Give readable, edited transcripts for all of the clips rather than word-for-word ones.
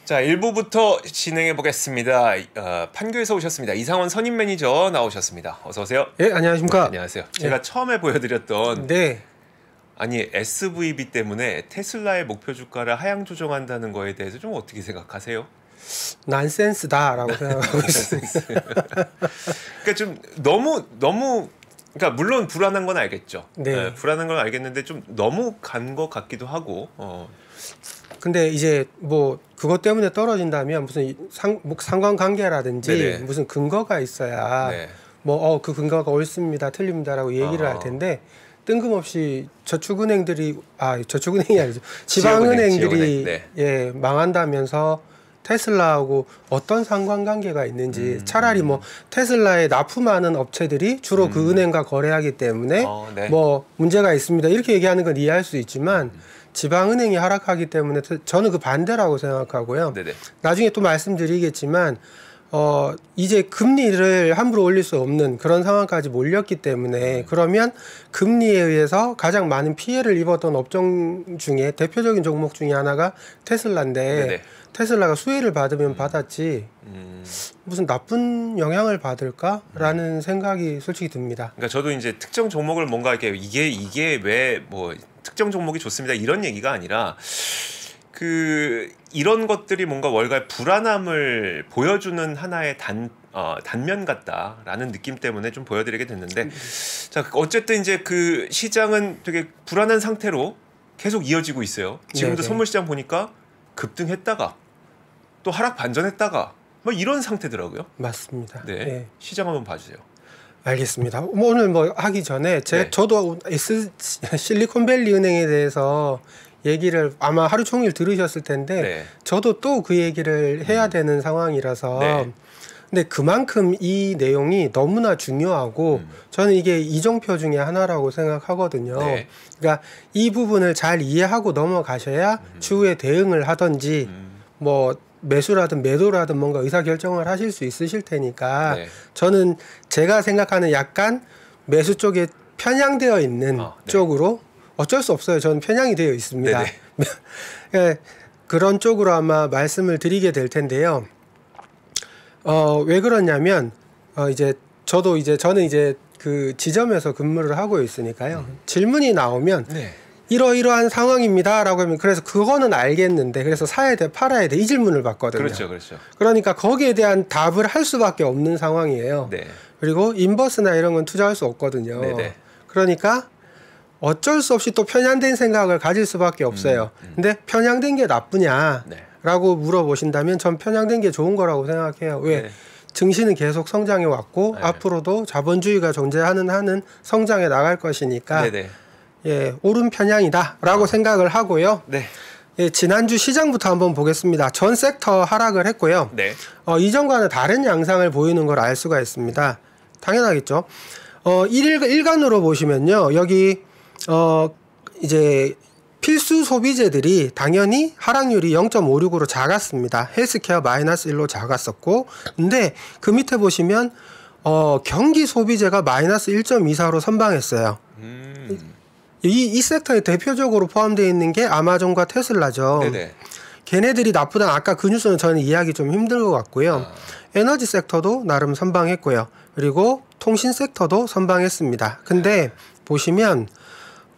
자, 1부부터 진행해 보겠습니다. 판교에서 오셨습니다. 이상원 선임 매니저 나오셨습니다. 어서 오세요. 예, 안녕하십니까. 네, 안녕하세요. 제가 처음에 보여드렸던 아니 SVB 때문에 테슬라의 목표 주가를 하향 조정한다는 거에 대해서 좀 어떻게 생각하세요? 난센스다라고 생각하고 있습니다. 그러니까 좀 너무 그러니까 물론 불안한 건 알겠죠. 네. 불안한 건 알겠는데 좀 너무 간 것 같기도 하고. 근데 이제 뭐 그것 때문에 떨어진다면 무슨 상관관계라든지 네네. 무슨 근거가 있어야 네. 뭐 그 근거가 옳습니다, 틀립니다라고 얘기를 할 텐데 뜬금없이 저축은행이 아니죠. 지방은행들이 네. 예, 망한다면서 테슬라하고 어떤 상관관계가 있는지 차라리 뭐 테슬라에 납품하는 업체들이 주로 그 은행과 거래하기 때문에 네. 뭐 문제가 있습니다. 이렇게 얘기하는 건 이해할 수 있지만 지방은행이 하락하기 때문에 저는 그 반대라고 생각하고요. 네네. 나중에 또 말씀드리겠지만 이제 금리를 함부로 올릴 수 없는 그런 상황까지 몰렸기 때문에 그러면 금리에 의해서 가장 많은 피해를 입었던 업종 중에 대표적인 종목 중에 하나가 테슬라인데 네네. 테슬라가 수혜를 받으면 받았지 무슨 나쁜 영향을 받을까라는 생각이 솔직히 듭니다. 그러니까 저도 이제 특정 종목을 뭔가 이렇게 이게 왜 뭐 특정 종목이 좋습니다 이런 얘기가 아니라 이런 것들이 뭔가 월가의 불안함을 보여주는 하나의 단면 같다라는 느낌 때문에 좀 보여드리게 됐는데, 자 어쨌든 이제 그 시장은 되게 불안한 상태로 계속 이어지고 있어요. 지금도 네네. 선물 시장 보니까 급등했다가 또 하락 반전했다가 뭐 이런 상태더라고요. 맞습니다. 네, 네. 시장 한번 봐주세요. 알겠습니다. 오늘 뭐 하기 전에 저도 실리콘밸리 은행에 대해서 얘기를 아마 하루 종일 들으셨을 텐데 저도 또 그 얘기를 해야 되는 상황이라서 근데 그만큼 이 내용이 너무나 중요하고 저는 이게 이정표 중에 하나라고 생각하거든요. 그러니까 이 부분을 잘 이해하고 넘어가셔야 추후에 대응을 하든지 뭐 매수라든 매도라든 뭔가 의사결정을 하실 수 있으실 테니까 저는 제가 생각하는 약간 매수 쪽에 편향되어 있는 쪽으로 어쩔 수 없어요. 저는 편향이 되어 있습니다. 네, 그런 쪽으로 아마 말씀을 드리게 될 텐데요. 왜 그러냐면 저는 이제 그 지점에서 근무를 하고 있으니까요. 질문이 나오면 이러이러한 상황입니다 라고 하면 그래서 그거는 알겠는데 그래서 사야 돼 팔아야 돼 이 질문을 받거든요. 그렇죠. 그러니까 거기에 대한 답을 할 수밖에 없는 상황이에요. 그리고 인버스나 이런 건 투자할 수 없거든요. 그러니까 어쩔 수 없이 또 편향된 생각을 가질 수밖에 없어요. 근데 편향된 게 나쁘냐 라고 물어보신다면 전 편향된 게 좋은 거라고 생각해요. 왜? 증시는 계속 성장해 왔고 앞으로도 자본주의가 존재하는 한은 성장해 나갈 것이니까 예, 옳은 편향이다 라고 생각을 하고요. 예, 지난주 시장부터 한번 보겠습니다. 전 섹터 하락을 했고요. 이전과는 다른 양상을 보이는 걸 알 수가 있습니다. 당연하겠죠. 일간으로 보시면요. 여기 이제 필수 소비재들이 당연히 하락률이 0.56으로 작았습니다. 헬스케어 마이너스 1로 작았었고 근데 그 밑에 보시면 경기 소비재가 마이너스 1.24로 선방했어요. 이 섹터에 대표적으로 포함되어 있는 게 아마존과 테슬라죠. 걔네들이 나쁘다. 아까 그 뉴스는 저는 이해하기 좀 힘들 것 같고요. 에너지 섹터도 나름 선방했고요. 그리고 통신 섹터도 선방했습니다. 근데 보시면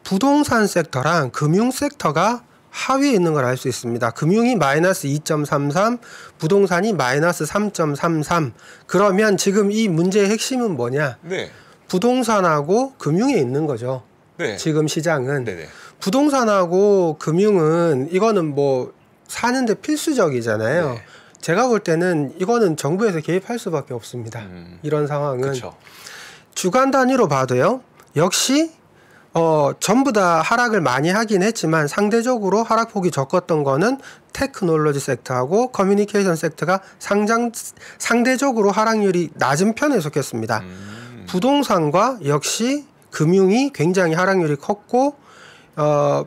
부동산 섹터랑 금융 섹터가 하위에 있는 걸 알 수 있습니다. 금융이 마이너스 2.33, 부동산이 마이너스 3.33. 그러면 지금 이 문제의 핵심은 뭐냐? 부동산하고 금융에 있는 거죠. 지금 시장은 부동산하고 금융은 이거는 뭐 사는데 필수적이잖아요. 제가 볼 때는 이거는 정부에서 개입할 수밖에 없습니다. 이런 상황은 주간 단위로 봐도요. 역시 전부 다 하락을 많이 하긴 했지만 상대적으로 하락폭이 적었던 거는 테크놀로지 섹터하고 커뮤니케이션 섹터가 상대적으로 하락률이 낮은 편에 속했습니다. 부동산과 역시 금융이 굉장히 하락률이 컸고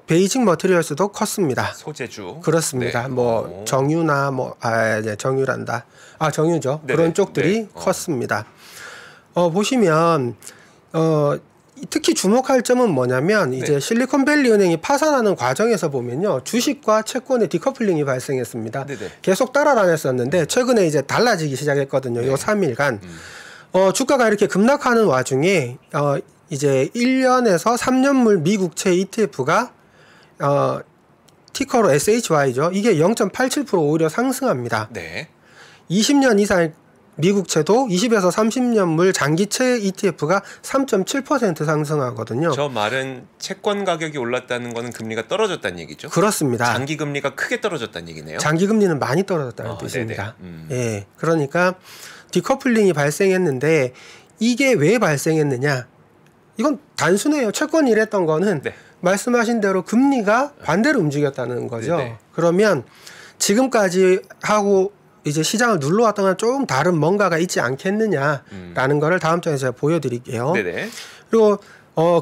베이직 머티리얼스도 컸습니다. 소재주. 그렇습니다. 뭐 정유나 정유란다. 정유죠. 그런 쪽들이 컸습니다. 보시면 특히 주목할 점은 뭐냐면 이제 네. 실리콘밸리 은행이 파산하는 과정에서 보면요. 주식과 채권의 디커플링이 발생했습니다. 네네. 계속 따라다녔었는데 최근에 이제 달라지기 시작했거든요. 요 3일간. 주가가 이렇게 급락하는 와중에 이제 1년에서 3년물 미국채 ETF가 티커로 SHY죠. 이게 0.87% 오히려 상승합니다. 네. 20년 이상 미국채도 20에서 30년물 장기채 ETF가 3.7% 상승하거든요. 저 말은 채권 가격이 올랐다는 거는 금리가 떨어졌다는 얘기죠? 그렇습니다. 장기 금리가 크게 떨어졌다는 얘기네요. 장기 금리는 많이 떨어졌다는 뜻입니다. 예, 그러니까 디커플링이 발생했는데 이게 왜 발생했느냐? 이건 단순해요. 채권이 이랬던 거는 네. 말씀하신 대로 금리가 반대로 움직였다는 거죠. 네네. 그러면 지금까지 하고 이제 시장을 눌러왔던 건 조금 다른 뭔가가 있지 않겠느냐라는 거를 다음 장에 제가 보여드릴게요. 네네. 그리고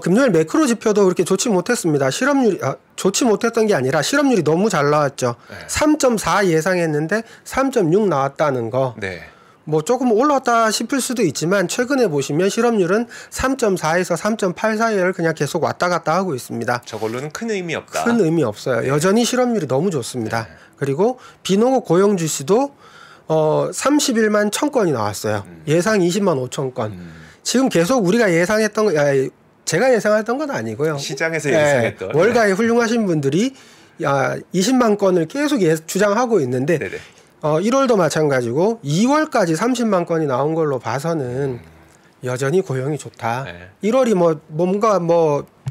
금요일 매크로 지표도 그렇게 좋지 못했습니다. 실업률이 좋지 못했던 게 아니라 실업률이 너무 잘 나왔죠. 네. 3.4 예상했는데 3.6 나왔다는 거. 네. 뭐 조금 올랐다 싶을 수도 있지만 최근에 보시면 실업률은 3.4에서 3.8 사이를 그냥 계속 왔다 갔다 하고 있습니다. 저걸로는 큰 의미 없다. 큰 의미 없어요. 네. 여전히 실업률이 너무 좋습니다. 네. 그리고 비농업 고용주시도 31만 1,000건이 나왔어요. 예상 20만 5천 건. 지금 계속 우리가 예상했던 제가 예상했던 건 아니고요. 시장에서 예상했던. 월가에 훌륭하신 분들이 20만 건을 계속 주장하고 있는데 네네. 1월도 마찬가지고 2월까지 30만 건이 나온 걸로 봐서는 여전히 고용이 좋다. 네. 1월이 뭔가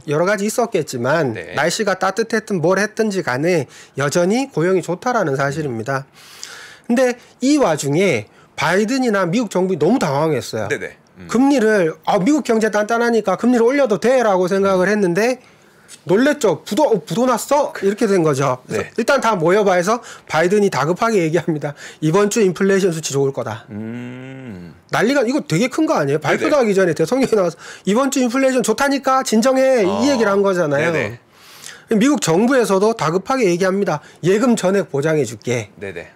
여러 가지 있었겠지만 네. 날씨가 따뜻했든 뭘 했든지 간에 여전히 고용이 좋다라는 사실입니다. 근데 이 와중에 바이든이나 미국 정부가 너무 당황했어요. 네네. 금리를 미국 경제 단단하니까 금리를 올려도 돼라고 생각을 했는데 놀랬죠. 부도 났어? 이렇게 된 거죠. 그래서 네. 일단 다 모여봐 해서 바이든이 다급하게 얘기합니다. 이번 주 인플레이션 수치 좋을 거다. 난리가 이거 되게 큰 거 아니에요? 발표도 네네. 하기 전에 대통령이 나와서 이번 주 인플레이션 좋다니까 진정해 이 얘기를 한 거잖아요. 네네. 미국 정부에서도 다급하게 얘기합니다. 예금 전액 보장해 줄게. 네네.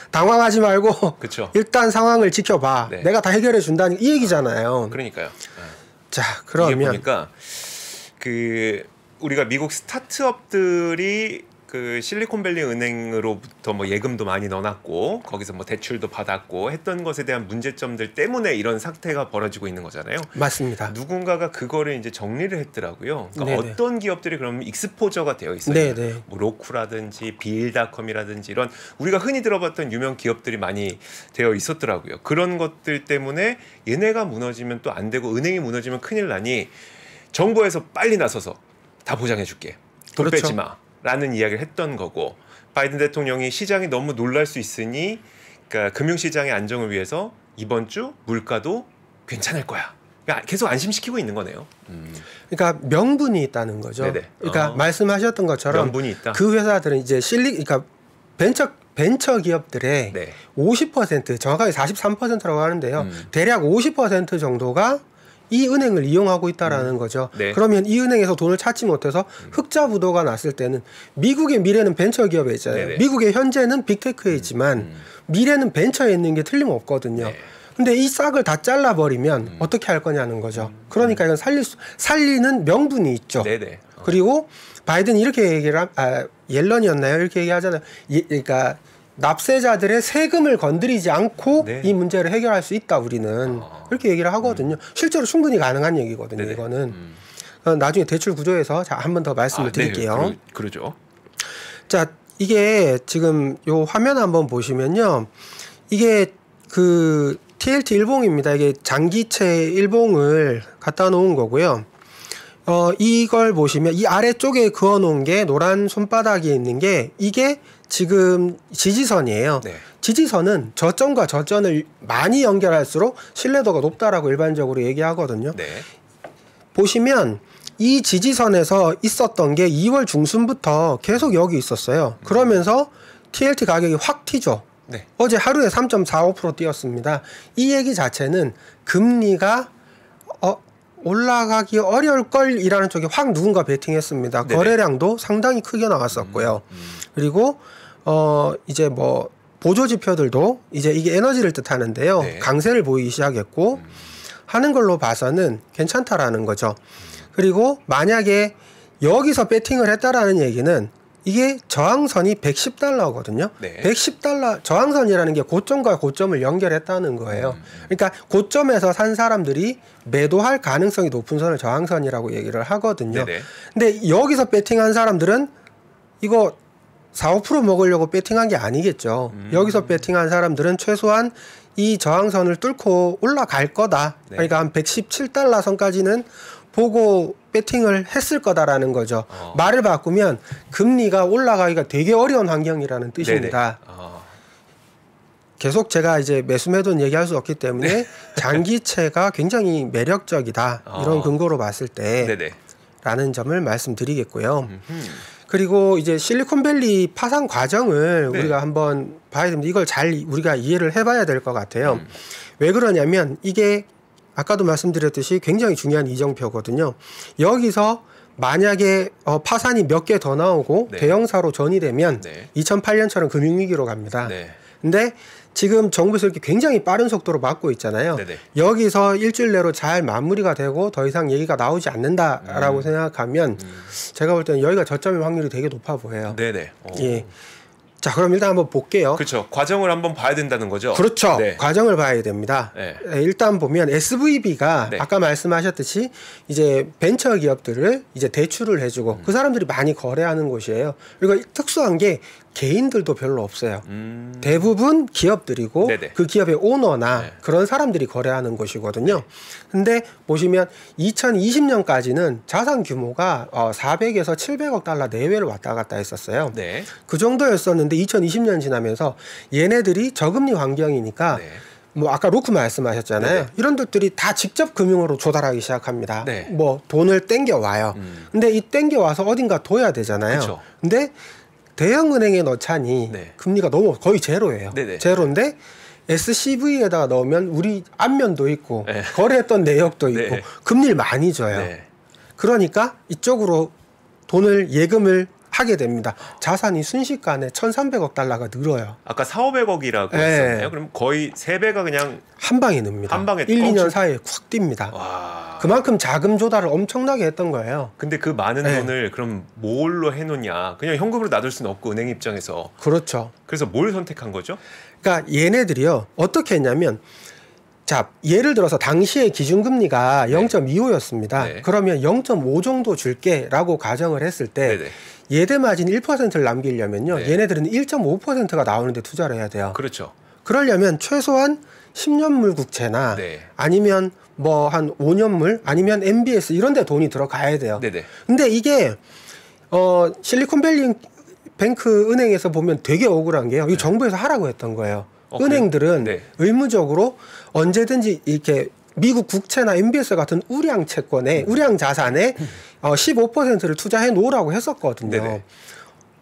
당황하지 말고 그쵸. 일단 상황을 지켜봐. 네. 내가 다 해결해 준다는 이 얘기잖아요. 그러니까요. 자, 그러면 이게 보니까 우리가 미국 스타트업들이 그 실리콘밸리 은행으로부터 예금도 많이 넣어놨고 거기서 대출도 받았고 했던 것에 대한 문제점들 때문에 이런 사태가 벌어지고 있는 거잖아요. 맞습니다. 누군가가 그거를 이제 정리를 했더라고요. 그러니까 어떤 기업들이 그러면 익스포저가 되어 있어요. 네네. 로쿠라든지 비일닷컴이라든지 이런 우리가 흔히 들어봤던 유명 기업들이 많이 되어 있었더라고요. 그런 것들 때문에 얘네가 무너지면 또 안 되고 은행이 무너지면 큰일 나니 정부에서 빨리 나서서 다 보장해줄게. 돈 그렇죠. 빼지 마. 라는 이야기를 했던 거고 바이든 대통령이 시장이 너무 놀랄 수 있으니 그러니까 금융시장의 안정을 위해서 이번 주 물가도 괜찮을 거야. 그러니까 계속 안심시키고 있는 거네요. 그러니까 명분이 있다는 거죠. 네네. 그러니까 말씀하셨던 것처럼 명분이 있다. 그 회사들은 이제 그러니까 벤처 기업들의 50% 정확하게 43%라고 하는데요. 대략 50% 정도가 이 은행을 이용하고 있다라는 거죠. 네. 그러면 이 은행에서 돈을 찾지 못해서 흑자 부도가 났을 때는 미국의 미래는 벤처 기업에 있잖아요. 네네. 미국의 현재는 빅테크에 있지만 미래는 벤처에 있는 게 틀림없거든요. 네. 근데 이 싹을 다 잘라버리면 어떻게 할 거냐는 거죠. 그러니까 이건 살리는 명분이 있죠. 네네. 그리고 바이든이 이렇게 얘기를 옐런이었나요? 이렇게 얘기하잖아요. 그러니까 납세자들의 세금을 건드리지 않고 네. 이 문제를 해결할 수 있다 우리는 이렇게 얘기를 하거든요. 실제로 충분히 가능한 얘기거든요. 네네. 이거는 나중에 대출 구조에서 한 번 더 말씀을 드릴게요. 네. 그러죠. 자, 이게 지금 요 화면 한번 보시면요. 이게 그 TLT 일봉입니다. 이게 장기채 일봉을 갖다 놓은 거고요. 이걸 보시면 이 아래쪽에 그어 놓은 게 노란 손바닥이 있는 게 이게 지금 지지선이에요. 네. 지지선은 저점과 저점을 많이 연결할수록 신뢰도가 높다라고 일반적으로 얘기하거든요. 네. 보시면 이 지지선에서 있었던 게 2월 중순부터 계속 여기 있었어요. 그러면서 TLT 가격이 확 튀죠. 네. 어제 하루에 3.45% 뛰었습니다. 이 얘기 자체는 금리가 올라가기 어려울 걸이라는 쪽에 확 누군가 베팅했습니다. 네네. 거래량도 상당히 크게 나왔었고요. 그리고 이제 보조 지표들도 이제 이게 에너지를 뜻하는데요. 네. 강세를 보이기 시작했고 하는 걸로 봐서는 괜찮다라는 거죠. 그리고 만약에 여기서 배팅을 했다라는 얘기는 이게 저항선이 110달러거든요. 네. 110달러 저항선이라는 게 고점과 고점을 연결했다는 거예요. 그러니까 고점에서 산 사람들이 매도할 가능성이 높은 선을 저항선이라고 얘기를 하거든요. 네네. 근데 여기서 배팅한 사람들은 이거 4~5% 먹으려고 배팅한 게 아니겠죠. 여기서 배팅한 사람들은 최소한 이 저항선을 뚫고 올라갈 거다. 네. 그러니까 한 117달러 선까지는 보고 배팅을 했을 거다라는 거죠. 말을 바꾸면 금리가 올라가기가 되게 어려운 환경이라는 뜻입니다. 계속 제가 이제 매수매도는 얘기할 수 없기 때문에 네. 장기채가 굉장히 매력적이다. 이런 근거로 봤을 때 네네. 라는 점을 말씀드리겠고요. 그리고 이제 실리콘밸리 파산 과정을 네. 우리가 한번 봐야 됩니다. 이걸 잘 우리가 이해를 해봐야 될 것 같아요. 왜 그러냐면 이게 아까도 말씀드렸듯이 굉장히 중요한 이정표거든요. 여기서 만약에 파산이 몇 개 더 나오고 네. 대형사로 전이되면 네. 2008년처럼 금융위기로 갑니다. 네. 근데 지금 정부에서 이렇게 굉장히 빠른 속도로 막고 있잖아요. 네네. 여기서 일주일 내로 잘 마무리가 되고 더 이상 얘기가 나오지 않는다라고 생각하면 제가 볼 때는 여기가 저점의 확률이 되게 높아 보여요. 네네. 예. 자, 그럼 일단 한번 볼게요. 그렇죠. 과정을 한번 봐야 된다는 거죠. 그렇죠. 네. 과정을 봐야 됩니다. 네. 일단 보면 SVB가 네. 아까 말씀하셨듯이 이제 벤처 기업들을 이제 대출을 해주고 그 사람들이 많이 거래하는 곳이에요. 그리고 특수한 게 개인들도 별로 없어요. 대부분 기업들이고 네네. 그 기업의 오너나 네. 그런 사람들이 거래하는 곳이거든요. 근데 보시면 2020년까지는 자산 규모가 400에서 700억 달러 내외를 왔다 갔다 했었어요. 네. 그 정도였었는데 2020년 지나면서 얘네들이 저금리 환경이니까 네. 뭐 아까 로크 말씀하셨잖아요. 네네. 이런 것들이 다 직접 금융으로 조달하기 시작합니다. 네. 뭐 돈을 땡겨 와요. 근데 이 땡겨 와서 어딘가 둬야 되잖아요. 그쵸. 근데 대형은행에 넣자니 네. 금리가 너무 거의 제로예요. 네네. 제로인데 SCV에다가 넣으면 우리 안면도 있고 네. 거래했던 내역도 있고 네. 금리를 많이 줘요. 네. 그러니까 이쪽으로 돈을 예금을 하게 됩니다. 자산이 순식간에 1,300억 달러가 늘어요. 아까 4,500억이라고 네. 했었나요? 그럼 거의 3배가 그냥 한 방에 늡니다. 한 방에 1, 2년 껑충- 사이에 콱 뜁니다. 와. 그만큼 자금 조달을 엄청나게 했던 거예요. 근데 그 많은 네. 돈을 그럼 뭘로 해놓냐? 그냥 현금으로 놔둘 수는 없고 은행 입장에서. 그렇죠. 그래서 뭘 선택한 거죠? 그러니까 얘네들이요. 어떻게 했냐면 자, 예를 들어서 당시의 기준금리가 0.25였습니다. 네. 그러면 0.5 정도 줄게라고 가정을 했을 때 네네. 예대 마진 1%를 남기려면요. 네. 얘네들은 1.5%가 나오는데 투자를 해야 돼요. 그렇죠. 그러려면 최소한 10년물 국채나 네. 아니면 뭐 한 5년물 아니면 MBS 이런 데 돈이 들어가야 돼요. 네네. 근데 이게 실리콘밸리 뱅크 은행에서 보면 되게 억울한 게요. 이 정부에서 하라고 했던 거예요. 은행들은 네. 의무적으로 언제든지 이렇게 미국 국채나 MBS 같은 우량 채권에 우량 자산에 15%를 투자해 놓으라고 했었거든요. 네네.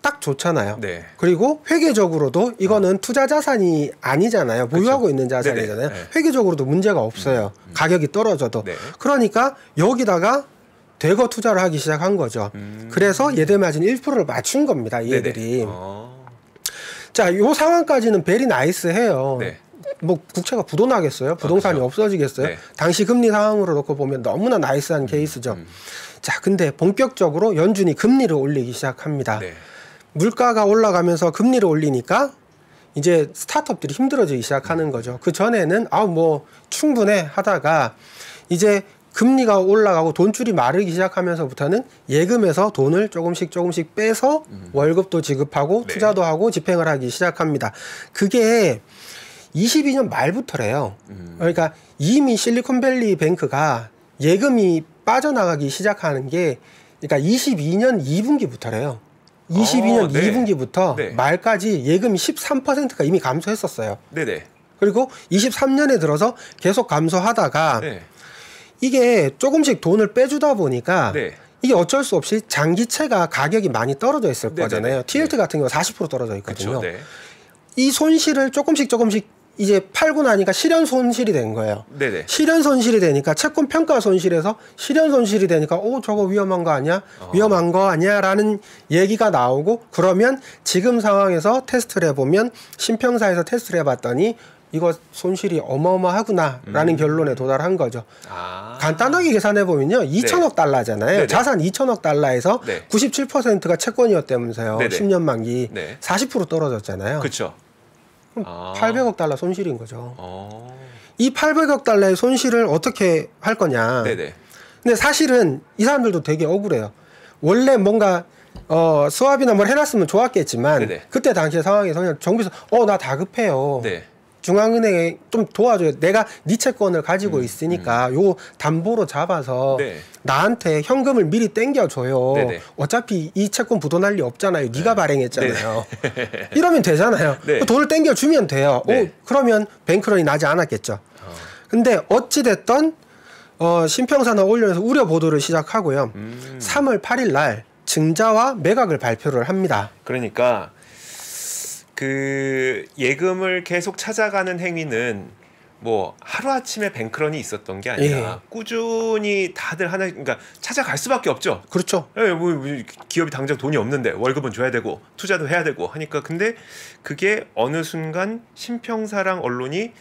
딱 좋잖아요. 네. 그리고 회계적으로도 이거는 투자 자산이 아니잖아요. 보유하고 그렇죠. 있는 자산이잖아요. 네네. 네. 회계적으로도 문제가 없어요. 가격이 떨어져도. 네. 그러니까 여기다가 대거 투자를 하기 시작한 거죠. 그래서 예대 마진 1%를 맞춘 겁니다. 이 애들이. 자, 요 상황까지는 베리 나이스해요. 네. 뭐 국채가 부도나겠어요? 부동산이 그렇죠. 없어지겠어요? 네. 당시 금리 상황으로 놓고 보면 너무나 나이스한 케이스죠. 자, 근데 본격적으로 연준이 금리를 올리기 시작합니다. 네. 물가가 올라가면서 금리를 올리니까 이제 스타트업들이 힘들어지기 시작하는 거죠. 그 전에는 뭐 충분해 하다가 이제 금리가 올라가고 돈줄이 마르기 시작하면서부터는 예금에서 돈을 조금씩 빼서 월급도 지급하고 네. 투자도 하고 집행을 하기 시작합니다. 그게 22년 말부터래요. 그러니까 이미 실리콘밸리 뱅크가 예금이 빠져나가기 시작하는 게 그러니까 22년 2분기부터래요. 22년 네. 2분기부터 네. 말까지 예금이 13%가 이미 감소했었어요. 네네. 그리고 23년에 들어서 계속 감소하다가 네. 이게 조금씩 돈을 빼주다 보니까 네. 이게 어쩔 수 없이 장기채가 가격이 많이 떨어져 있을 네네네. 거잖아요. TLT 같은 경우 40% 떨어져 있거든요. 그렇죠. 네. 이 손실을 조금씩 이제 팔고 나니까 실현 손실이 된 거예요. 네네. 실현 손실이 되니까 채권 평가 손실에서 실현 손실이 되니까 저거 위험한 거 아니야? 위험한 거 아니야? 라는 얘기가 나오고 그러면 지금 상황에서 테스트를 해보면 신평사에서 테스트를 해봤더니 이거 손실이 어마어마하구나라는 결론에 도달한 거죠. 간단하게 계산해 보면요, 2천억 달러잖아요. 네네. 자산 2천억 달러에서 97%가 채권이었다면서요. 10년 만기 40% 떨어졌잖아요. 그렇죠. 그럼 800억 달러 손실인 거죠. 이 800억 달러의 손실을 어떻게 할 거냐. 근데 사실은 이 사람들도 되게 억울해요. 원래 뭔가 수압이나 뭘 해놨으면 좋았겠지만 그때 당시의 상황에서 그냥 정부에서 나 다급해요. 중앙은행에 좀 도와줘요. 내가 네 채권을 가지고 있으니까 요 담보로 잡아서 나한테 현금을 미리 땡겨줘요. 어차피 이 채권 부도날 리 없잖아요. 네가 발행했잖아요. 이러면 되잖아요. 돈을 땡겨주면 돼요. 그러면 뱅크런이 나지 않았겠죠. 근데 어찌됐던 신평사나 언론에서 우려 보도를 시작하고요. 3월 8일 날 증자와 매각을 발표를 합니다. 그러니까 그 예금을 계속 찾아가는 행위는 뭐 하루아침에 뱅크런이 있었던 게 아니라 꾸준히 다들 그러니까 찾아갈 수밖에 없죠. 그렇죠. 뭐 기업이 당장 돈이 없는데 월급은 줘야 되고 투자도 해야 되고 하니까. 근데 그게 어느 순간 신평사랑 언론이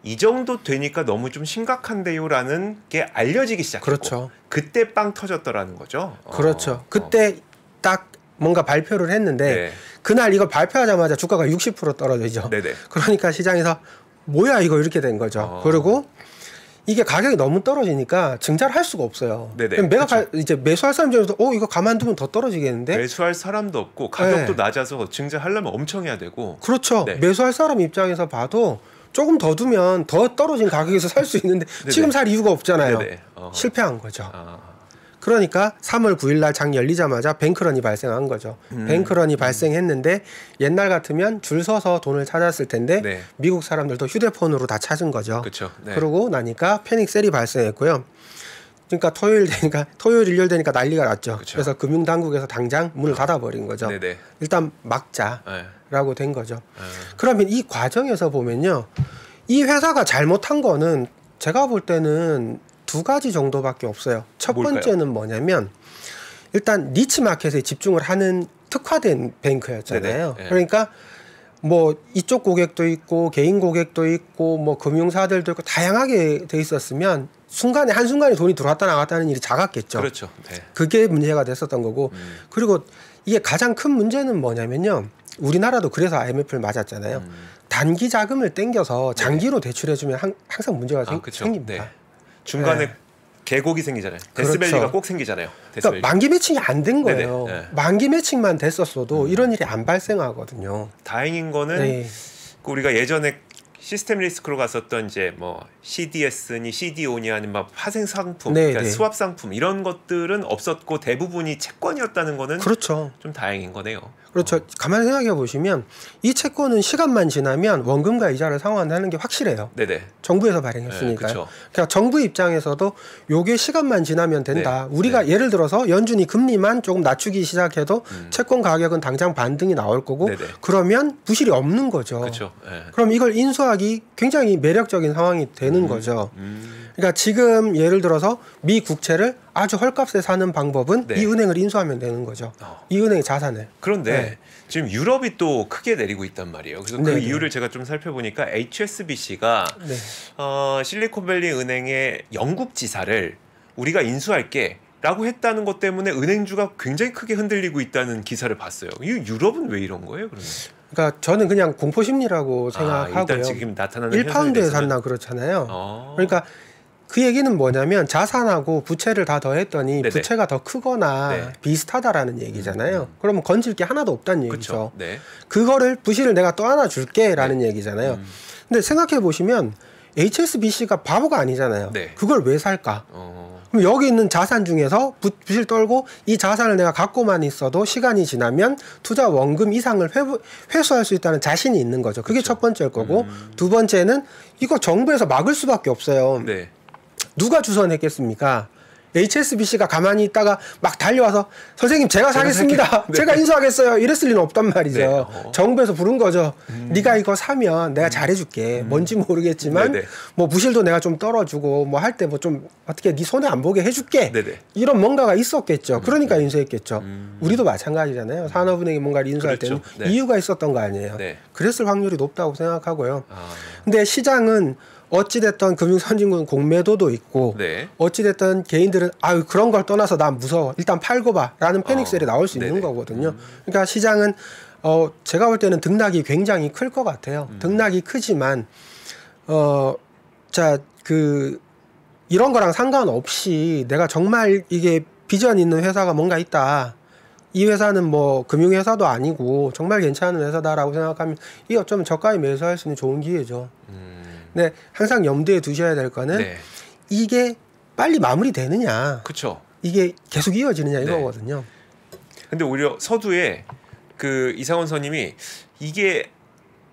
이 정도 되니까 너무 좀 심각한데요라는 게 알려지기 시작했고, 그렇죠. 그때 빵 터졌더라는 거죠. 그렇죠. 그때 딱 뭔가 발표를 했는데 그날 이걸 발표하자마자 주가가 60% 떨어지죠. 그러니까 시장에서 뭐야 이거 이렇게 된 거죠. 그리고 이게 가격이 너무 떨어지니까 증자를 할 수가 없어요. 이제 매수할 사람 중에서 이거 가만두면 더 떨어지겠는데. 매수할 사람도 없고 가격도 낮아서 증자하려면 엄청 해야 되고. 그렇죠. 매수할 사람 입장에서 봐도 조금 더 두면 더 떨어진 가격에서 살 수 있는데 지금 살 이유가 없잖아요. 실패한 거죠. 그러니까 3월 9일 날 장 열리자마자 뱅크런이 발생한 거죠. 뱅크런이 발생했는데 옛날 같으면 줄 서서 돈을 찾았을 텐데 미국 사람들도 휴대폰으로 다 찾은 거죠. 그러고 나니까 패닉 셀이 발생했고요. 그러니까 토요일 일요일 되니까 난리가 났죠. 그래서 금융당국에서 당장 문을 닫아버린 거죠. 일단 막자라고 된 거죠. 그러면 이 과정에서 보면요, 이 회사가 잘못한 거는 제가 볼 때는 두 가지 정도밖에 없어요. 첫 번째는 뭐냐면 일단 니치 마켓에 집중을 하는 특화된 뱅크였잖아요. 그러니까 뭐 이쪽 고객도 있고 개인 고객도 있고 뭐 금융사들도 있고 다양하게 돼 있었으면 한순간에 돈이 들어왔다 나갔다는 일이 작았겠죠. 그렇죠. 그게 문제가 됐었던 거고. 그리고 이게 가장 큰 문제는 뭐냐면요, 우리나라도 그래서 IMF를 맞았잖아요. 단기 자금을 땡겨서 장기로 대출해주면 항상 문제가 생깁니다. 중간에 계곡이 생기잖아요. 데스밸리가 꼭 생기잖아요. 그러니까 만기 매칭이 안 된 거예요. 만기 매칭만 됐었어도 이런 일이 안 발생하거든요. 다행인 거는 우리가 예전에 시스템 리스크로 갔었던 이제 뭐 CDS니 CDO니 아니면 막 파생 상품, 그러니까 스왑 상품 이런 것들은 없었고 대부분이 채권이었다는 거는 좀 다행인 거네요. 그렇죠. 가만히 생각해 보시면 이 채권은 시간만 지나면 원금과 이자를 상환하는 게 확실해요. 정부에서 발행했으니까요. 그러니까 정부 입장에서도 요게 시간만 지나면 된다. 우리가 예를 들어서 연준이 금리만 조금 낮추기 시작해도 채권 가격은 당장 반등이 나올 거고 그러면 부실이 없는 거죠. 그럼 이걸 인수하기 굉장히 매력적인 상황이 되는 거죠. 그러니까 지금 예를 들어서 미 국채를 아주 헐값에 사는 방법은 이 은행을 인수하면 되는 거죠. 이 은행의 자산을. 그런데 지금 유럽이 또 크게 내리고 있단 말이에요. 그래서 그 이유를 제가 좀 살펴보니까 HSBC가 실리콘밸리 은행의 영국 지사를 우리가 인수할게 라고 했다는 것 때문에 은행주가 굉장히 크게 흔들리고 있다는 기사를 봤어요. 이 유럽은 왜 이런 거예요, 그러면? 그러니까 저는 그냥 공포심리라고 생각하고요. 일단 지금 나타나는 1파운드에 샀나 그렇잖아요. 그러니까 그 얘기는 뭐냐면 자산하고 부채를 다 더했더니 부채가 더 크거나 비슷하다라는 얘기잖아요. 그러면 건질 게 하나도 없다는 얘기죠. 그거를 부실을 내가 또 하나 줄게라는 얘기잖아요. 근데 생각해 보시면 HSBC가 바보가 아니잖아요. 그걸 왜 살까? 그럼 여기 있는 자산 중에서 부실 떨고 이 자산을 내가 갖고만 있어도 시간이 지나면 투자 원금 이상을 회수할 수 있다는 자신이 있는 거죠. 그게 첫 번째일 거고 두 번째는 이거 정부에서 막을 수밖에 없어요. 누가 주선했겠습니까? HSBC가 가만히 있다가 막 달려와서 선생님 제가 사겠습니다. 네. 제가 인수하겠어요. 이랬을 리는 없단 말이죠. 네. 정부에서 부른 거죠. 네가 이거 사면 내가 잘해줄게. 뭔지 모르겠지만 뭐 부실도 내가 좀 떨어주고 뭐 할 때 뭐 좀 어떻게 네 손에 안 보게 해줄게. 이런 뭔가가 있었겠죠. 그러니까 인수했겠죠. 우리도 마찬가지잖아요. 산업은행이 뭔가를 인수할 그렇죠. 때는 이유가 있었던 거 아니에요. 그랬을 확률이 높다고 생각하고요. 근데 시장은 어찌됐든 금융선진국은 공매도도 있고 어찌됐든 개인들은 아유 그런 걸 떠나서 난 무서워 일단 팔고 봐 라는 패닉셀이 나올 수 있는 거거든요. 그러니까 시장은 제가 볼 때는 등락이 굉장히 클 것 같아요. 등락이 크지만 이런 거랑 상관없이 내가 정말 이게 비전 있는 회사가 뭔가 있다. 이 회사는 뭐 금융회사도 아니고 정말 괜찮은 회사다라고 생각하면 이 어쩌면 저가에 매수할 수 있는 좋은 기회죠. 근데 항상 염두에 두셔야 될 거는 이게 빨리 마무리되느냐, 그렇죠. 이게 계속 이어지느냐 이거거든요. 근데 오히려 서두에 그 이상원 선임이 이게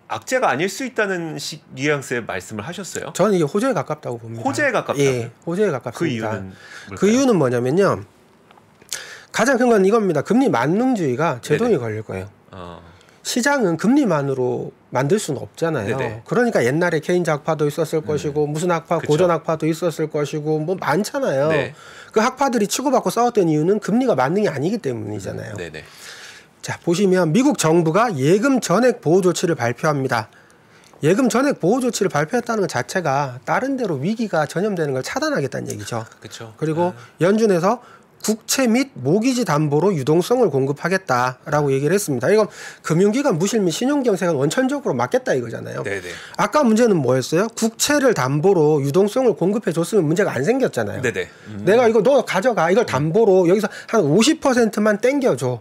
악재가 아닐 수 있다는 뉘앙스의 말씀을 하셨어요. 저는 이게 호재에 가깝다고 봅니다. 호재에 가깝다고? 예, 호재에 가깝습니다. 그 이유는 뭘까요? 그 이유는 뭐냐면요. 가장 큰 건 이겁니다. 금리 만능주의가 제동이 걸릴 거예요. 시장은 금리만으로 만들 수는 없잖아요. 그러니까 옛날에 케인즈 학파도 있었을 것이고 무슨 학파, 고전 학파도 있었을 것이고 뭐 많잖아요. 그 학파들이 치고받고 싸웠던 이유는 금리가 만능이 아니기 때문이잖아요. 자, 보시면 미국 정부가 예금 전액 보호 조치를 발표합니다. 예금 전액 보호 조치를 발표했다는 것 자체가 다른 데로 위기가 전염되는 걸 차단하겠다는 얘기죠. 그리고 연준에서 국채 및 모기지 담보로 유동성을 공급하겠다라고 얘기를 했습니다. 이건 금융기관 무실 및 신용경색은 원천적으로 막겠다 이거잖아요. 아까 문제는 뭐였어요? 국채를 담보로 유동성을 공급해 줬으면 문제가 안 생겼잖아요. 내가 이거 너 가져가. 이걸 담보로 여기서 한 50%만 땡겨줘.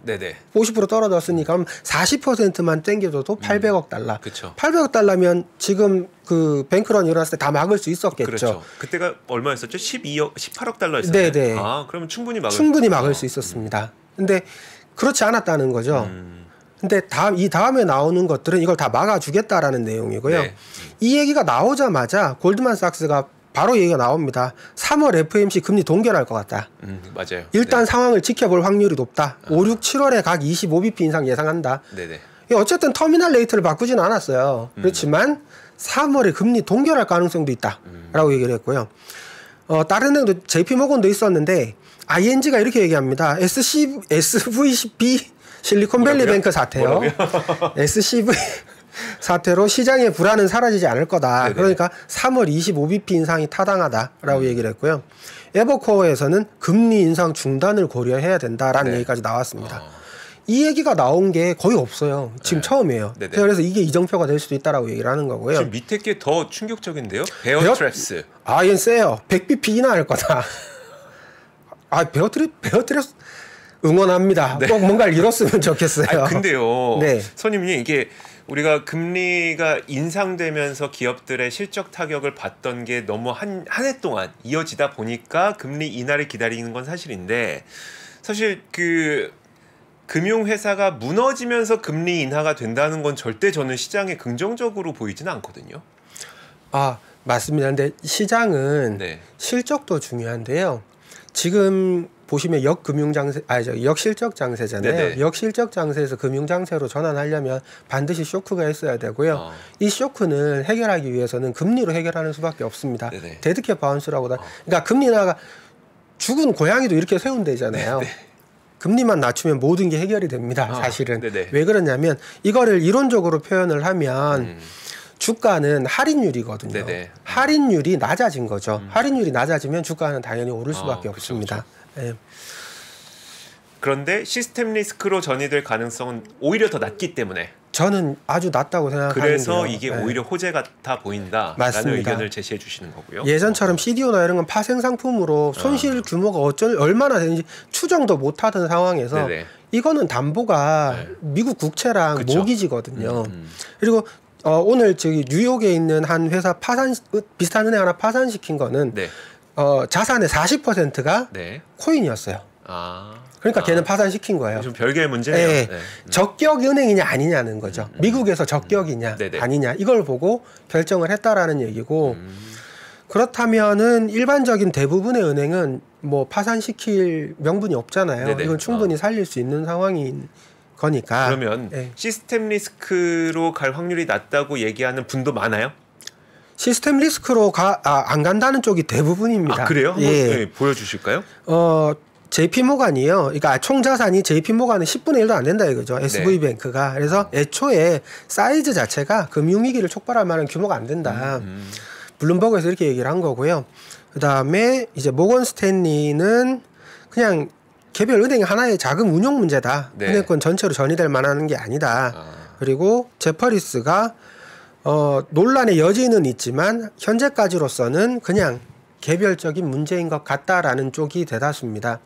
50% 떨어졌으니까 그럼 40%만 땡겨줘도 800억 달러. 800억 달러면 지금 그 뱅크런 일어났을 때 다 막을 수 있었겠죠. 그때가 얼마였었죠? 18억 달러였어요. 아, 그러면 충분히 막을 수 있었습니다. 근데 그렇지 않았다는 거죠. 근데 이 다음에 나오는 것들은 이걸 다 막아주겠다라는 내용이고요. 이 얘기가 나오자마자 골드만삭스가 바로 얘기가 나옵니다. 3월 FOMC 금리 동결할 것 같다. 맞아요. 일단 상황을 지켜볼 확률이 높다. 5, 6, 7월에 각 25bp 인상 예상한다. 어쨌든 터미널 레이트를 바꾸지는 않았어요. 그렇지만 3월에 금리 동결할 가능성도 있다라고 얘기를 했고요. 다른 데도 JP모건도 있었는데 ING가 이렇게 얘기합니다. SVB 실리콘밸리 뱅크 사태요. SCV 사태로 시장의 불안은 사라지지 않을 거다. 그러니까 3월 25bp 인상이 타당하다라고 얘기를 했고요. 에버코어에서는 금리 인상 중단을 고려해야 된다라는 얘기까지 나왔습니다. 이 얘기가 나온 게 거의 없어요. 지금 처음이에요. 그래서 이게 이정표가 될 수도 있다라고 얘기를 하는 거고요. 지금 밑에 게 더 충격적인데요. 베어트랩스. 얘는 세요. 100bp 인하할 거다. 베어트랩스 응원합니다. 꼭 뭔가를 이뤘으면 좋겠어요. 근데요. 선임님 이게 우리가 금리가 인상되면서 기업들의 실적 타격을 받던 게 너무 한 해 동안 이어지다 보니까 금리 인하를 기다리는 건 사실인데 사실 그 금융회사가 무너지면서 금리 인하가 된다는 건 절대 저는 시장에 긍정적으로 보이지는 않거든요. 맞습니다. 근데 시장은 실적도 중요한데요. 지금 보시면 역실적 장세잖아요. 역실적 장세에서 금융 장세로 전환하려면 반드시 쇼크가 있어야 되고요. 이 쇼크는 해결하기 위해서는 금리로 해결하는 수밖에 없습니다. 데드캣 바운스라고 그러니까 금리 인하가 죽은 고양이도 이렇게 세운대잖아요. 금리만 낮추면 모든 게 해결이 됩니다. 사실은. 왜 그러냐면 이거를 이론적으로 표현을 하면 주가는 할인율이거든요. 할인율이 낮아진 거죠. 할인율이 낮아지면 주가는 당연히 오를 수밖에 없습니다. 그런데 시스템 리스크로 전이될 가능성은 오히려 더 낮기 때문에 저는 아주 낮다고 생각하는데요. 그래서 이게 오히려 호재 같아 보인다라는 의견을 제시해 주시는 거고요. 예전처럼 CDO나 이런 건 파생 상품으로 손실 규모가 얼마나 되는지 추정도 못하던 상황에서 이거는 담보가 미국 국채랑 모기지거든요. 그리고 오늘 저기 뉴욕에 있는 한 회사 비슷한 은행 하나 파산시킨 거는 자산의 40%가 코인이었어요. 그러니까 걔는 파산시킨 거예요. 좀 별개의 문제예요. 적격 은행이냐 아니냐는 거죠. 미국에서 적격이냐 아니냐 이걸 보고 결정을 했다라는 얘기고 그렇다면은 일반적인 대부분의 은행은 뭐 파산시킬 명분이 없잖아요. 네네. 이건 충분히 살릴 수 있는 상황인 거니까. 그러면 네. 시스템 리스크로 갈 확률이 낮다고 얘기하는 분도 많아요? 시스템 리스크로 안 간다는 쪽이 대부분입니다. 아, 그래요? 한번 네, 보여주실까요? JP모간이요. 그러니까 총 자산이 JP모간은 10분의 1도 안 된다 이거죠. SV뱅크가. 그래서 애초에 사이즈 자체가 금융위기를 촉발할 만한 규모가 안 된다. 블룸버그에서 이렇게 얘기를 한 거고요. 그다음에 이제 모건 스탠리는 그냥 개별 은행 하나의 자금 운용 문제다. 네. 은행권 전체로 전이될 만한 게 아니다. 그리고 제퍼리스가 논란의 여지는 있지만 현재까지로서는 그냥 개별적인 문제인 것 같다라는 쪽이 대다수입니다.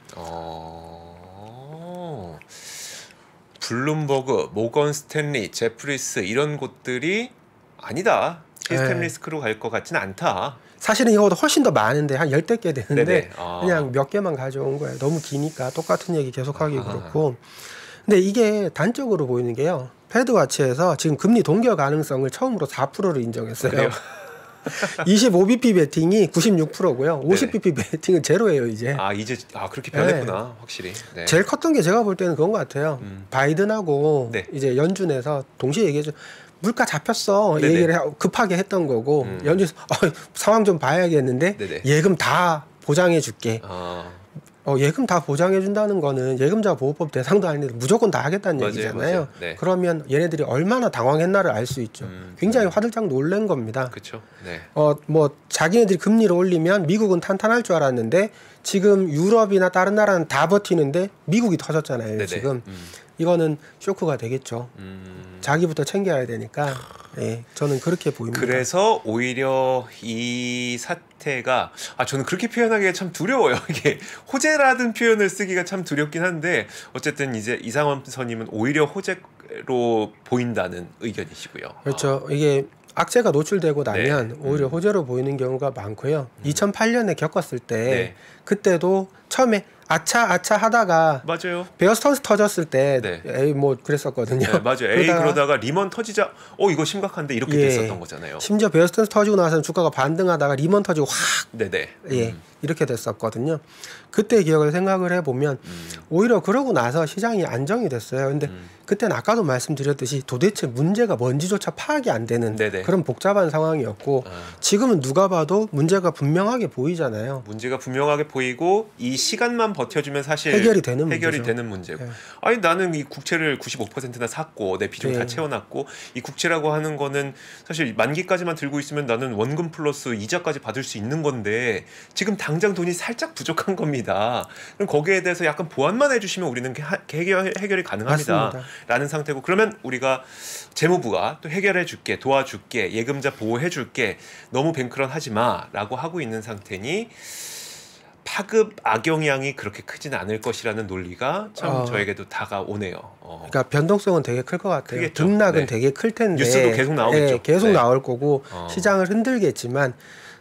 블룸버그, 모건 스탠리, 제프리스 이런 곳들이 아니다. 시스템 네. 리스크로 갈 것 같지는 않다. 사실은 이거보다 훨씬 더 많은데 한 10대 개 되는데 그냥 몇 개만 가져온 거예요. 너무 기니까 똑같은 얘기 계속하기 그렇고. 근데 이게 단적으로 보이는 게요. 패드와치에서 지금 금리 동결 가능성을 처음으로 4%를 인정했어요. 25bp 베팅이 96%고요. 50bp 베팅은 제로예요, 이제. 이제 그렇게 변했구나. 네. 확실히. 네. 제일 컸던 게 제가 볼 때는 그건 것 같아요. 바이든하고 네. 이제 연준에서 동시에 얘기해줘. 물가 잡혔어. 네네. 얘기를 급하게 했던 거고 연준에서 상황 좀 봐야겠는데 네네. 예금 다 보장해 줄게. 예금 다 보장해 준다는 거는 예금자 보호법 대상도 아닌데 무조건 다 하겠다는 맞아요, 얘기잖아요. 맞아요. 네. 그러면 얘네들이 얼마나 당황했나를 알 수 있죠. 굉장히 화들짝 놀란 겁니다. 그렇죠. 네. 뭐 자기네들이 금리를 올리면 미국은 탄탄할 줄 알았는데 지금 유럽이나 다른 나라는 다 버티는데 미국이 터졌잖아요. 네네. 지금 이거는 쇼크가 되겠죠. 자기부터 챙겨야 되니까. 예, 저는 그렇게 보입니다. 그래서 오히려 이 사태가 저는 그렇게 표현하기가 참 두려워요. 이게 호재라는 표현을 쓰기가 참 두렵긴 한데 어쨌든 이제 이상원 선임은 오히려 호재로 보인다는 의견이시고요. 그렇죠. 이게 악재가 노출되고 나면 네. 오히려 호재로 보이는 경우가 많고요. 2008년에 겪었을 때 네. 그때도 처음에 아차 하다가 맞아요. 베어스턴스 터졌을 때 네. 에이 뭐 그랬었거든요. 네, 맞아요. 그러다가 리먼 터지자 이거 심각한데 이렇게 됐었던 거잖아요. 심지어 베어스턴스 터지고 나서는 주가가 반등하다가 리먼 터지고 확 네네. 이렇게 됐었거든요. 그때 기억을 생각을 해보면 오히려 그러고 나서 시장이 안정이 됐어요. 근데 그때는 아까도 말씀드렸듯이 도대체 문제가 뭔지조차 파악이 안 되는 네네. 그런 복잡한 상황이었고 지금은 누가 봐도 문제가 분명하게 보이잖아요. 문제가 분명하게 보이고 이 시간만 버텨주면 사실 해결이 되는 문제고. 네. 아니 나는 이 국채를 95%나 샀고 내 비중 다 채워놨고 이 국채라고 하는 거는 사실 만기까지만 들고 있으면 나는 원금 플러스 이자까지 받을 수 있는 건데 지금 당장 돈이 살짝 부족한 겁니다. 그럼 거기에 대해서 약간 보완만 해주시면 우리는 해결이 가능합니다. 맞습니다. 라는 상태고 그러면 우리가 재무부가 또 해결해줄게 도와줄게 예금자 보호해줄게 너무 뱅크런 하지마 라고 하고 있는 상태니 파급 악영향이 그렇게 크진 않을 것이라는 논리가 참 저에게도 다가오네요. 그러니까 변동성은 되게 클 것 같아요. 크겠죠. 등락은 네. 되게 클 텐데 뉴스도 계속 나오겠죠. 네, 계속 네. 나올 거고 시장을 흔들겠지만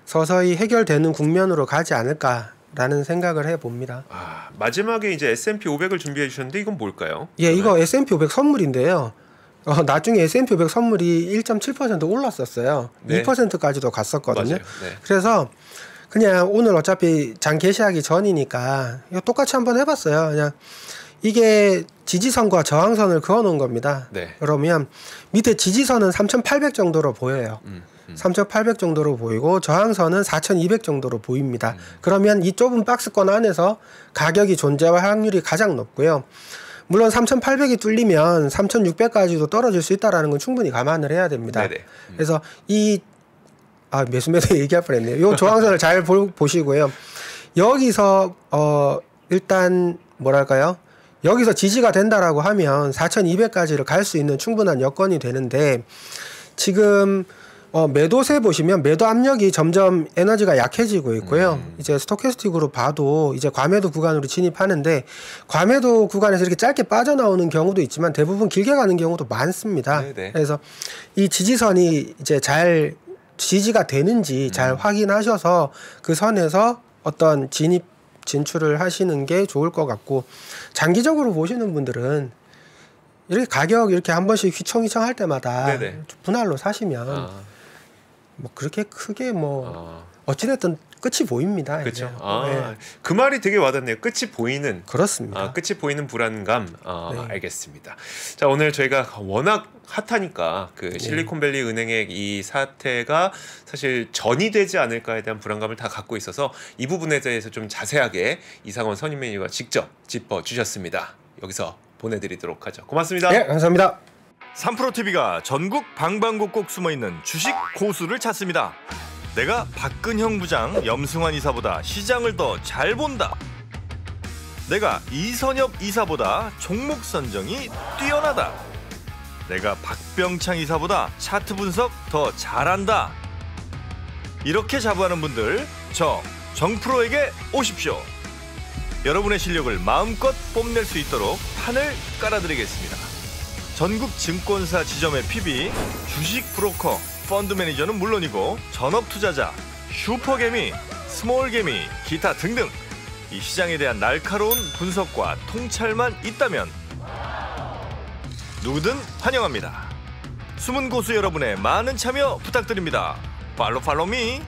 서서히 해결되는 국면으로 가지 않을까라는 생각을 해봅니다. 마지막에 이제 S&P 500을 준비해 주셨는데 이건 뭘까요? 예, 이거 S&P 500 선물인데요. 나중에 S&P 500 선물이 1.7% 올랐었어요. 네. 2%까지도 갔었거든요. 네. 그래서 그냥 오늘 어차피 장 개시하기 전이니까 이거 똑같이 한번 해봤어요. 그냥 이게 지지선과 저항선을 그어놓은 겁니다. 네. 그러면 밑에 지지선은 3,800 정도로 보여요. 3,800 정도로 보이고 저항선은 4,200 정도로 보입니다. 그러면 이 좁은 박스권 안에서 가격이 존재할 확률이 가장 높고요. 물론 3,800이 뚫리면 3,600까지도 떨어질 수 있다는 건 충분히 감안을 해야 됩니다. 그래서 이 매수 얘기할 뻔했네요. 이 저항선을 잘 보시고요. 여기서 일단 뭐랄까요? 여기서 지지가 된다라고 하면 4,200까지를 갈 수 있는 충분한 여건이 되는데 지금 매도세 보시면 매도 압력이 점점 에너지가 약해지고 있고요. 이제 스토캐스틱으로 봐도 이제 과매도 구간으로 진입하는데 과매도 구간에서 이렇게 짧게 빠져나오는 경우도 있지만 대부분 길게 가는 경우도 많습니다. 네네. 그래서 이 지지선이 이제 잘 지지가 되는지 잘 확인하셔서 그 선에서 어떤 진출을 하시는 게 좋을 것 같고 장기적으로 보시는 분들은 이렇게 가격 이렇게 한 번씩 휘청휘청 할 때마다 분할로 사시면 뭐 그렇게 크게 어찌됐든 끝이 보입니다. 그렇죠. 네. 그 말이 되게 와닿네요. 끝이 보이는. 그렇습니다. 끝이 보이는 불안감. 네. 알겠습니다. 자, 오늘 저희가 워낙 핫하니까 그 실리콘밸리 은행의 이 사태가 사실 전이되지 않을까에 대한 불안감을 다 갖고 있어서 이 부분에 대해서 좀 자세하게 이상원 선임 매니저가 직접 짚어주셨습니다. 여기서 보내드리도록 하죠. 고맙습니다. 네, 감사합니다. 3프로TV가 전국 방방곡곡 숨어있는 주식 고수를 찾습니다. 내가 박근형 부장, 염승환 이사보다 시장을 더 잘 본다. 내가 이선엽 이사보다 종목 선정이 뛰어나다. 내가 박병창 이사보다 차트 분석 더 잘한다. 이렇게 자부하는 분들, 저 정프로에게 오십시오. 여러분의 실력을 마음껏 뽐낼 수 있도록 판을 깔아드리겠습니다. 전국 증권사 지점의 PB, 주식 브로커, 펀드 매니저는 물론이고 전업 투자자, 슈퍼개미, 스몰개미, 기타 등등 이 시장에 대한 날카로운 분석과 통찰만 있다면 누구든 환영합니다. 숨은 고수 여러분의 많은 참여 부탁드립니다. 팔로우 미.